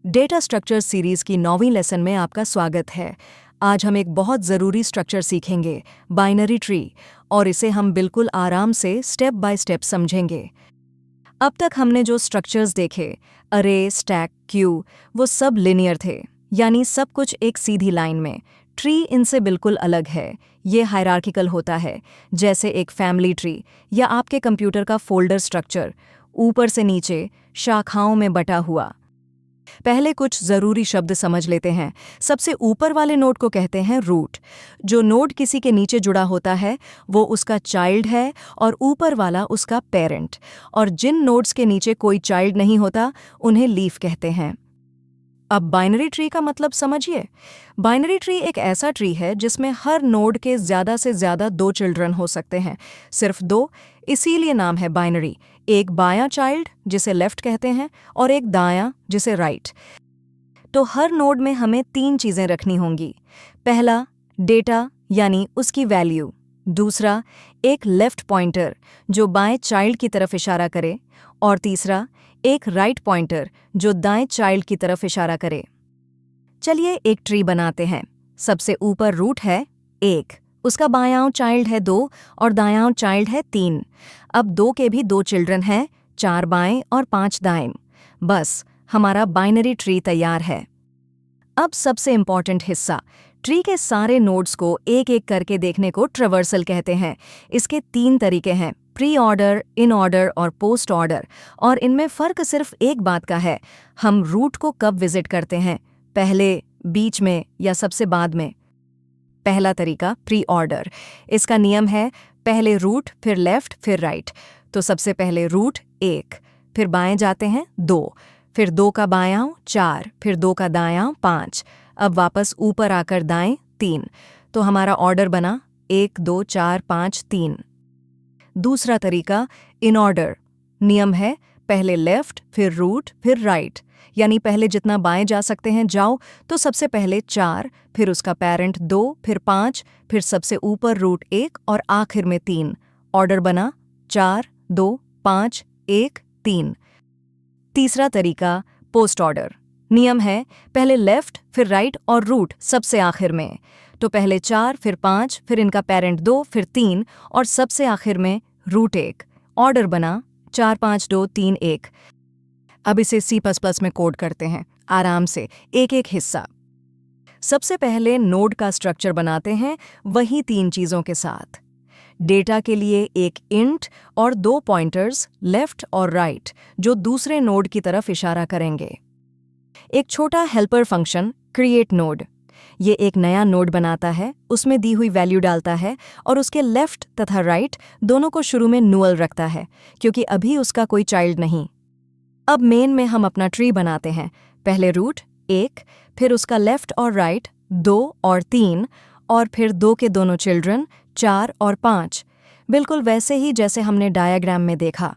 Data structure series की 9वीं lesson में आपका स्वागत है। आज हम एक बहुत ज़रूरी स्ट्रक्चर सीखेंगे, बाइनरी ट्री, और इसे हम बिल्कुल आराम से स्टेप बाय स्टेप समझेंगे। अब तक हमने जो स्ट्रक्चर्स देखे, अरे, स्टैक, क्यू, वो सब लिनियर थे, यानी सब कुछ एक सीधी लाइन में। ट्री इनसे बिल्कुल अलग है। ये हायरार्किकल होता है, जैसे एक फैमिली ट्री या आपके कंप्यूटर का फोल्डर स्ट्रक्चर, ऊपर से नीचे शाखाओं में बटा हुआ। पहले कुछ ज़रूरी शब्द समझ लेते हैं। सबसे ऊपर वाले नोड को कहते हैं रूट। जो नोड किसी के नीचे जुड़ा होता है वो उसका चाइल्ड है और ऊपर वाला उसका पेरेंट। और जिन नोड्स के नीचे कोई चाइल्ड नहीं होता उन्हें लीफ कहते हैं। अब बाइनरी ट्री का मतलब समझिए। बाइनरी ट्री एक ऐसा ट्री है जिसमें हर नोड के ज़्यादा से ज़्यादा 2 चिल्ड्रन हो सकते हैं, सिर्फ 2, इसीलिए नाम है बाइनरी। एक बायां चाइल्ड जिसे लेफ्ट कहते हैं और एक दायां जिसे राइट। तो हर नोड में हमें 3 चीज़ें रखनी होंगी। पहला, डेटा यानी उसकी वैल्यू। दूसरा, एक लेफ्ट पॉइंटर जो बाएं चाइल्ड की तरफ इशारा करे। और तीसरा, एक राइट पॉइंटर जो दाएं चाइल्ड की तरफ इशारा करे। चलिए एक ट्री बनाते हैं। सबसे ऊपर रूट है 1, उसका बायां चाइल्ड है 2 और दायां चाइल्ड है 3। अब 2 के भी 2 चिल्ड्रन हैं, 4 बाएं और 5 दाएं। बस हमारा बाइनरी ट्री तैयार है। अब सबसे इंपॉर्टेंट हिस्सा, ट्री के सारे नोड्स को एक एक करके देखने को ट्रैवर्सल कहते हैं। इसके 3 तरीके हैं, प्री ऑर्डर, इन ऑर्डर और पोस्ट ऑर्डर। और इनमें फ़र्क सिर्फ एक बात का है, हम रूट को कब विजिट करते हैं, पहले, बीच में या सबसे बाद में। पहला तरीका, प्री ऑर्डर। इसका नियम है पहले रूट, फिर लेफ्ट, फिर राइट। तो सबसे पहले रूट 1, फिर बाएं जाते हैं 2, फिर 2 का बायां 4, फिर 2 का दायां 5, अब वापस ऊपर आकर दाएं 3। तो हमारा ऑर्डर बना 1 2 4 5 3। दूसरा तरीका, इन ऑर्डर। नियम है पहले लेफ्ट, फिर रूट, फिर राइट। यानी पहले जितना बाएं जा सकते हैं जाओ। तो सबसे पहले 4, फिर उसका पेरेंट 2, फिर 5, फिर सबसे ऊपर रूट 1 और आखिर में 3। ऑर्डर बना 4 2 5 1 3। तीसरा तरीका, पोस्ट ऑर्डर। नियम है पहले लेफ्ट, फिर राइट और रूट सबसे आखिर में। तो पहले 4, फिर 5, फिर इनका पेरेंट 2, फिर 3 और सबसे आखिर में रूट 1। ऑर्डर बना 4 5 2 3 1। अब इसे C++ में कोड करते हैं, आराम से, एक एक हिस्सा। सबसे पहले नोड का स्ट्रक्चर बनाते हैं, वही 3 चीज़ों के साथ। डेटा के लिए एक इंट और 2 पॉइंटर्स लेफ्ट और राइट जो दूसरे नोड की तरफ इशारा करेंगे। एक छोटा हेल्पर फंक्शन, क्रिएट नोड। ये एक नया नोड बनाता है, उसमें दी हुई वैल्यू डालता है और उसके लेफ्ट तथा राइट दोनों को शुरू में नुअल रखता है, क्योंकि अभी उसका कोई चाइल्ड नहीं। अब मेन में हम अपना ट्री बनाते हैं। पहले रूट 1, फिर उसका लेफ्ट और राइट 2 और 3, और फिर 2 के दोनों चिल्ड्रन 4 और 5, बिल्कुल वैसे ही जैसे हमने डायग्राम में देखा।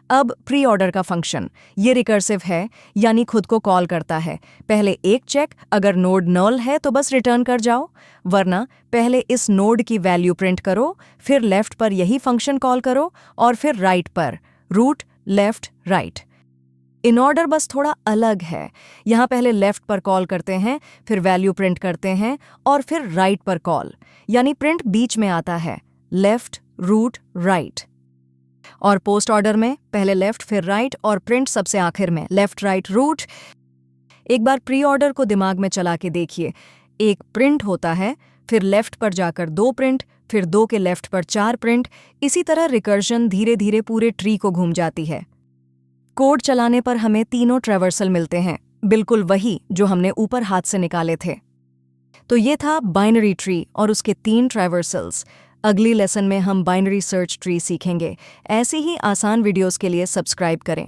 अब प्री ऑर्डर का फंक्शन, ये रिकर्सिव है, यानी खुद को कॉल करता है। पहले एक चेक, अगर नोड नल है तो बस रिटर्न कर जाओ, वरना पहले इस नोड की वैल्यू प्रिंट करो, फिर लेफ्ट पर यही फंक्शन कॉल करो और फिर राइट पर, root left right. In order बस थोड़ा अलग है। यहाँ पहले लेफ्ट पर कॉल करते हैं, फिर वैल्यू प्रिंट करते हैं और फिर राइट पर कॉल, यानी प्रिंट बीच में आता है, लेफ्ट रूट राइट। और पोस्ट ऑर्डर में पहले लेफ्ट फिर राइट और प्रिंट सबसे आखिर में, लेफ्ट राइट रूट। एक बार प्री ऑर्डर को दिमाग में चला के देखिए। एक प्रिंट होता है, फिर लेफ्ट पर जाकर 2 प्रिंट, फिर 2 के लेफ्ट पर 4 प्रिंट। इसी तरह रिकर्जन धीरे धीरे पूरे ट्री को घूम जाती है। कोड चलाने पर हमें तीनों ट्रैवर्सल मिलते हैं, बिल्कुल वही जो हमने ऊपर हाथ से निकाले थे। तो ये था बाइनरी ट्री और उसके 3 ट्रैवर्सल्स। अगली लेसन में हम बाइनरी सर्च ट्री सीखेंगे। ऐसी ही आसान वीडियोस के लिए सब्सक्राइब करें।